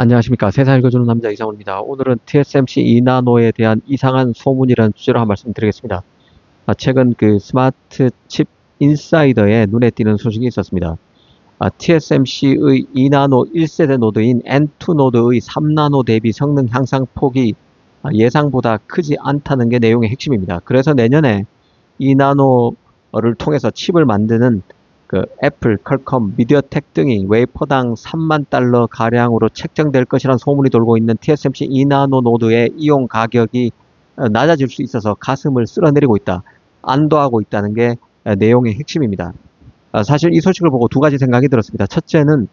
안녕하십니까. 세상 읽어주는 남자 이상훈입니다. 오늘은 TSMC 2나노에 대한 이상한 소문이라는 주제로 한 말씀 드리겠습니다. 최근 그 스마트 칩 인사이더에 눈에 띄는 소식이 있었습니다. TSMC의 2나노 1세대 노드인 N2 노드의 3나노 대비 성능 향상 폭이 예상보다 크지 않다는 게 내용의 핵심입니다. 그래서 내년에 2나노를 통해서 칩을 만드는 그 애플, 퀄컴, 미디어텍 등이 웨이퍼당 3만 달러 가량으로 책정될 것이라는 소문이 돌고 있는 TSMC 2나노 노드의 이용 가격이 낮아질 수 있어서 가슴을 쓸어내리고 있다, 안도하고 있다는 게 내용의 핵심입니다. 사실 이 소식을 보고 두 가지 생각이 들었습니다. 첫째는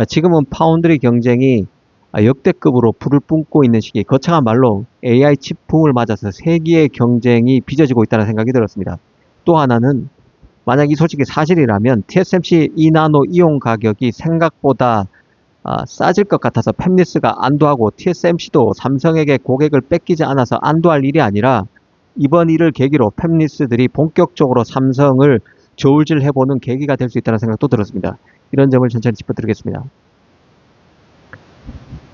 지금은 파운드리 경쟁이 역대급으로 불을 뿜고 있는 시기, 거창한 말로 AI 칩 붐을 맞아서 세계의 경쟁이 빚어지고 있다는 생각이 들었습니다. 또 하나는 만약 이 소식이 사실이라면 TSMC 2나노 이용 가격이 생각보다 싸질 것 같아서 팹리스가 안도하고 TSMC도 삼성에게 고객을 뺏기지 않아서 안도할 일이 아니라 이번 일을 계기로 팹리스들이 본격적으로 삼성을 저울질해보는 계기가 될 수 있다는 생각도 들었습니다. 이런 점을 천천히 짚어드리겠습니다.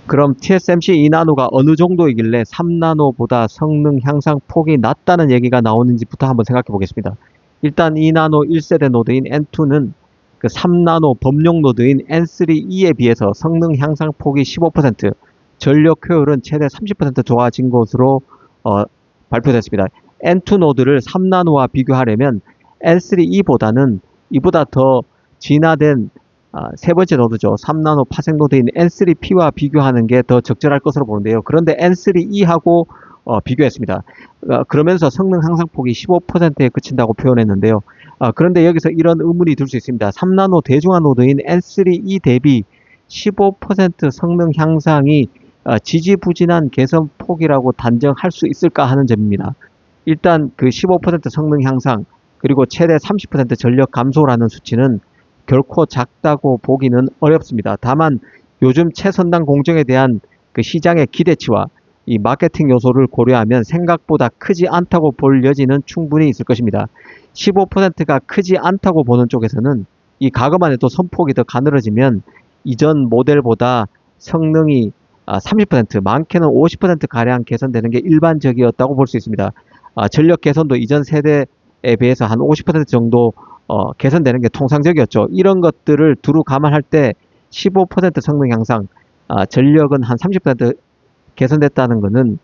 그럼 TSMC 2나노가 어느 정도이길래 3나노보다 성능 향상 폭이 낮다는 얘기가 나오는지부터 한번 생각해 보겠습니다. 일단 2나노 1세대 노드인 N2는 그 3나노 범용 노드인 N3E에 비해서 성능 향상 폭이 15%, 전력 효율은 최대 30% 좋아진 것으로 발표됐습니다. N2 노드를 3나노와 비교하려면 N3E보다는 이보다 더 진화된 세 번째 노드죠. 3나노 파생 노드인 N3P와 비교하는 게 더 적절할 것으로 보는데요. 그런데 N3E하고 비교했습니다. 그러면서 성능 향상폭이 15%에 그친다고 표현했는데요. 그런데 여기서 이런 의문이 들 수 있습니다. 3나노 대중화 노드인 N3E 대비 15% 성능 향상이 지지부진한 개선폭이라고 단정할 수 있을까 하는 점입니다. 일단 그 15% 성능 향상 그리고 최대 30% 전력 감소라는 수치는 결코 작다고 보기는 어렵습니다. 다만 요즘 최선단 공정에 대한 그 시장의 기대치와 이 마케팅 요소를 고려하면 생각보다 크지 않다고 볼 여지는 충분히 있을 것입니다. 15%가 크지 않다고 보는 쪽에서는 이 가급만 해도 선폭이 더 가늘어지면 이전 모델보다 성능이 30%, 많게는 50%가량 개선되는 게 일반적이었다고 볼 수 있습니다. 전력 개선도 이전 세대에 비해서 한 50% 정도 개선되는 게 통상적이었죠. 이런 것들을 두루 감안할 때 15% 성능 향상, 전력은 한 30% 개선됐다는 것은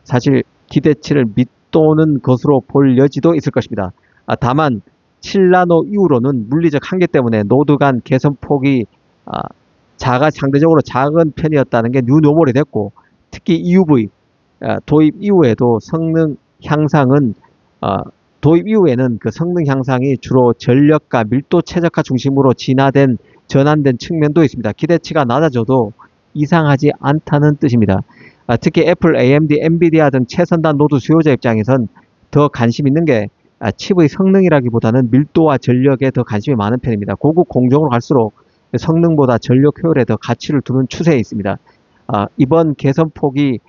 사실 기대치를 밑도는 것으로 볼 여지도 있을 것입니다. 다만 7나노 이후로는 물리적 한계 때문에 노드 간 개선폭이 상대적으로 작은 편이었다는 게 뉴노멀이 됐고, 특히 EUV 도입 이후에도 성능 향상은 도입 이후에는 그 성능 향상이 주로 전력과 밀도 최적화 중심으로 전환된 측면도 있습니다. 기대치가 낮아져도 이상하지 않다는 뜻입니다. 특히 애플, AMD, 엔비디아 등 최선단 노드 수요자 입장에선 더 관심 있는 게 칩의 성능이라기보다는 밀도와 전력에 더 관심이 많은 편입니다. 고급 공정으로 갈수록 성능보다 전력 효율에 더 가치를 두는 추세에 있습니다. 이번 개선폭이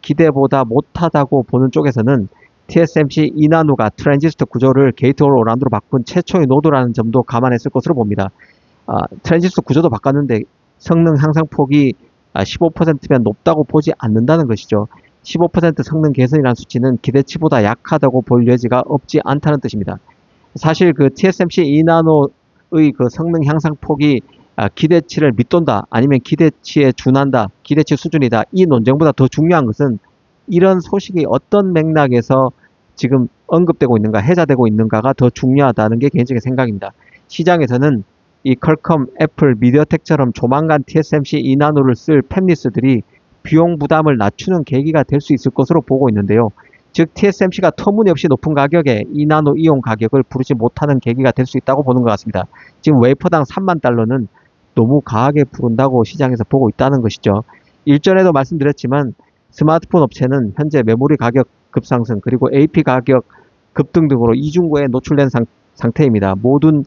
기대보다 못하다고 보는 쪽에서는 TSMC 2나노가 트랜지스터 구조를 게이트-올-어라운드로 바꾼 최초의 노드라는 점도 감안했을 것으로 봅니다. 트랜지스터 구조도 바꿨는데 성능 향상폭이 15%면 높다고 보지 않는다는 것이죠. 15% 성능 개선이라는 수치는 기대치보다 약하다고 볼 여지가 없지 않다는 뜻입니다. 사실 그 TSMC 2나노의 그 성능 향상폭이 기대치를 밑돈다, 아니면 기대치에 준한다, 기대치 수준이다, 이 논쟁보다 더 중요한 것은 이런 소식이 어떤 맥락에서 지금 언급되고 있는가, 해자되고 있는가가 더 중요하다는 게 개인적인 생각입니다. 시장에서는 이 퀄컴, 애플, 미디어텍처럼 조만간 TSMC 2나노를 쓸 팹리스들이 비용 부담을 낮추는 계기가 될 수 있을 것으로 보고 있는데요. 즉 TSMC가 터무니없이 높은 가격에 2나노 이용 가격을 부르지 못하는 계기가 될 수 있다고 보는 것 같습니다. 지금 웨이퍼당 3만 달러는 너무 과하게 부른다고 시장에서 보고 있다는 것이죠. 일전에도 말씀드렸지만 스마트폰 업체는 현재 메모리 가격 급상승 그리고 AP 가격 급등 등으로 이중고에 노출된 상태입니다. 모든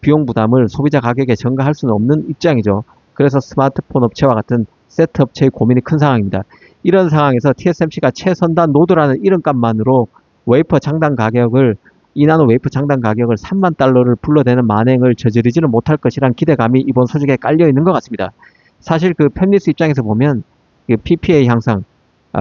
비용 부담을 소비자 가격에 전가할 수는 없는 입장이죠. 그래서 스마트폰 업체와 같은 세트 업체의 고민이 큰 상황입니다. 이런 상황에서 TSMC가 최선단 노드라는 이름값만으로 웨이퍼 장단 가격을 2나노 웨이퍼 장단 가격을 3만 달러를 불러대는 만행을 저지르지는 못할 것이란 기대감이 이번 소식에 깔려 있는 것 같습니다. 사실 그 팹리스 입장에서 보면 그 PPA 향상,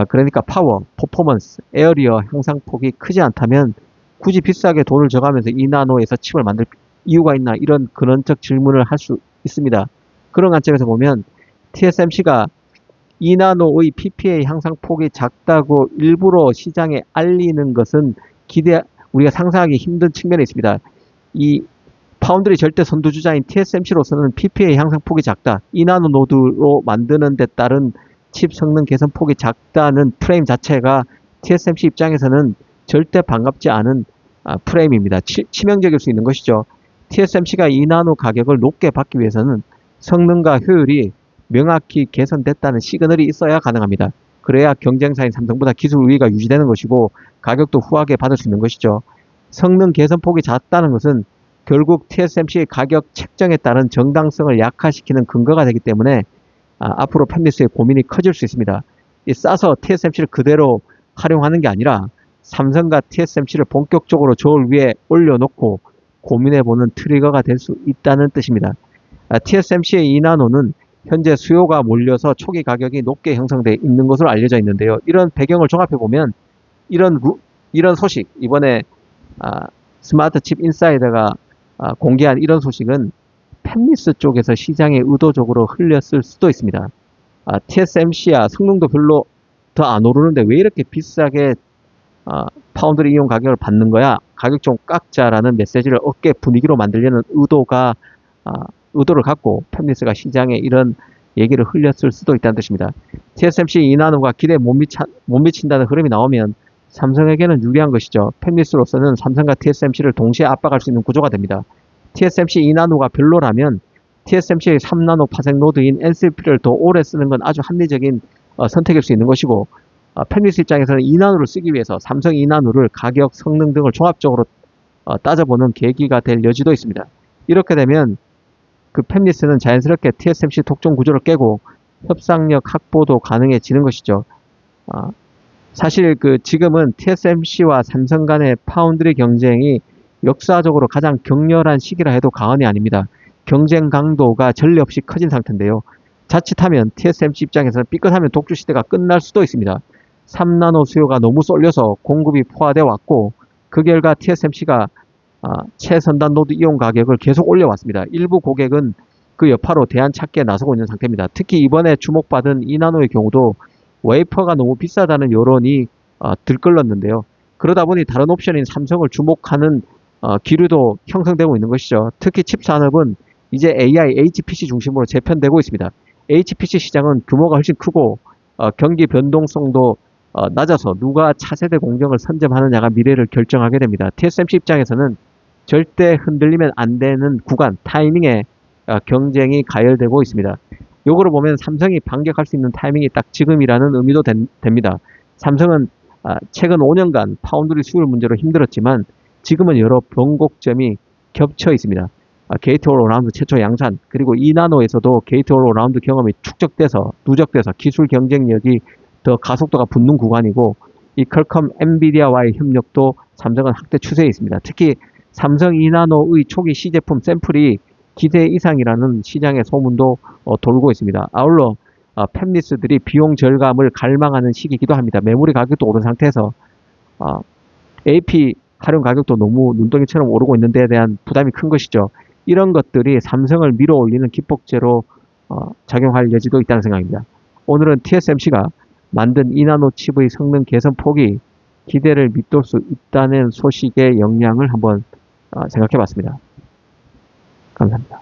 그러니까 파워, 퍼포먼스, 에어리어 향상폭이 크지 않다면 굳이 비싸게 돈을 줘가면서 2나노에서 칩을 만들 이유가 있나, 이런 근원적 질문을 할 수 있습니다. 그런 관점에서 보면 TSMC가 2나노의 PPA 향상폭이 작다고 일부러 시장에 알리는 것은 우리가 상상하기 힘든 측면이 있습니다. 이 파운드리 절대 선두주자인 TSMC로서는 PPA 향상폭이 작다, 2나노 노드로 만드는 데 따른 칩 성능 개선폭이 작다는 프레임 자체가 TSMC 입장에서는 절대 반갑지 않은 프레임입니다. 치명적일 수 있는 것이죠. TSMC가 2나노 가격을 높게 받기 위해서는 성능과 효율이 명확히 개선됐다는 시그널이 있어야 가능합니다. 그래야 경쟁사인 삼성보다 기술 우위가 유지되는 것이고 가격도 후하게 받을 수 있는 것이죠. 성능 개선폭이 작다는 것은 결국 TSMC의 가격 책정에 따른 정당성을 약화시키는 근거가 되기 때문에 앞으로 팹리스의 고민이 커질 수 있습니다. 싸서 TSMC를 그대로 활용하는 게 아니라 삼성과 TSMC를 본격적으로 저울 위에 올려놓고 고민해보는 트리거가 될 수 있다는 뜻입니다. TSMC의 2나노는 현재 수요가 몰려서 초기 가격이 높게 형성되어 있는 것으로 알려져 있는데요. 이런 배경을 종합해보면 이런 소식, 이번에 스마트 칩 인사이더가 공개한 이런 소식은 팹리스 쪽에서 시장에 의도적으로 흘렸을 수도 있습니다. TSMC야 성능도 별로 더 안 오르는데 왜 이렇게 비싸게 파운드리 이용 가격을 받는 거야? 가격 좀 깎자라는 메시지를 업계 분위기로 만들려는 의도를 갖고 팹리스가 시장에 이런 얘기를 흘렸을 수도 있다는 뜻입니다. TSMC 2나노가 기대에 못 미친다는 흐름이 나오면 삼성에게는 유리한 것이죠. 팹리스로서는 삼성과 TSMC를 동시에 압박할 수 있는 구조가 됩니다. TSMC 2나노가 별로라면 TSMC의 3나노 파생 노드인 NCP를 더 오래 쓰는 건 아주 합리적인 선택일 수 있는 것이고, 팹리스 입장에서는 2나노를 쓰기 위해서 삼성 2나노를 가격, 성능 등을 종합적으로 따져보는 계기가 될 여지도 있습니다. 이렇게 되면 그 팹리스는 자연스럽게 TSMC 독점 구조를 깨고 협상력 확보도 가능해지는 것이죠. 사실 지금은 TSMC와 삼성 간의 파운드리 경쟁이 역사적으로 가장 격렬한 시기라 해도 과언이 아닙니다. 경쟁 강도가 전례 없이 커진 상태인데요. 자칫하면 TSMC 입장에서는 삐끗하면 독주 시대가 끝날 수도 있습니다. 3나노 수요가 너무 쏠려서 공급이 포화되어 왔고, 그 결과 TSMC가 최선단 노드 이용 가격을 계속 올려왔습니다. 일부 고객은 그 여파로 대안 찾기에 나서고 있는 상태입니다. 특히 이번에 주목받은 2나노의 경우도 웨이퍼가 너무 비싸다는 여론이 들끓렀는데요. 그러다 보니 다른 옵션인 삼성을 주목하는 기류도 형성되고 있는 것이죠. 특히 칩 산업은 이제 AI, HPC 중심으로 재편되고 있습니다. HPC 시장은 규모가 훨씬 크고 경기 변동성도 낮아서 누가 차세대 공정을 선점하느냐가 미래를 결정하게 됩니다. TSMC 입장에서는 절대 흔들리면 안 되는 구간, 타이밍에 경쟁이 가열되고 있습니다. 요거를 보면 삼성이 반격할 수 있는 타이밍이 딱 지금이라는 의미도 됩니다. 삼성은 최근 5년간 파운드리 수율 문제로 힘들었지만 지금은 여러 변곡점이 겹쳐 있습니다. 게이트 올 어라운드 최초 양산, 그리고 2나노에서도 게이트 올 어라운드 경험이 누적돼서 기술 경쟁력이 더 가속도가 붙는 구간이고, 이 퀄컴 엔비디아와의 협력도 삼성은 확대 추세에 있습니다. 특히 삼성 2나노의 초기 시제품 샘플이 기대 이상이라는 시장의 소문도 돌고 있습니다. 아울러 팹리스들이 비용 절감을 갈망하는 시기이기도 합니다. 메모리 가격도 오른 상태에서 AP 활용 가격도 너무 눈덩이처럼 오르고 있는 데에 대한 부담이 큰 것이죠. 이런 것들이 삼성을 밀어 올리는 기폭제로 작용할 여지도 있다는 생각입니다. 오늘은 TSMC가 만든 2나노 칩의 성능 개선 폭이 기대를 밑돌 수 있다는 소식의 영향을 한번 생각해 봤습니다. 감사합니다.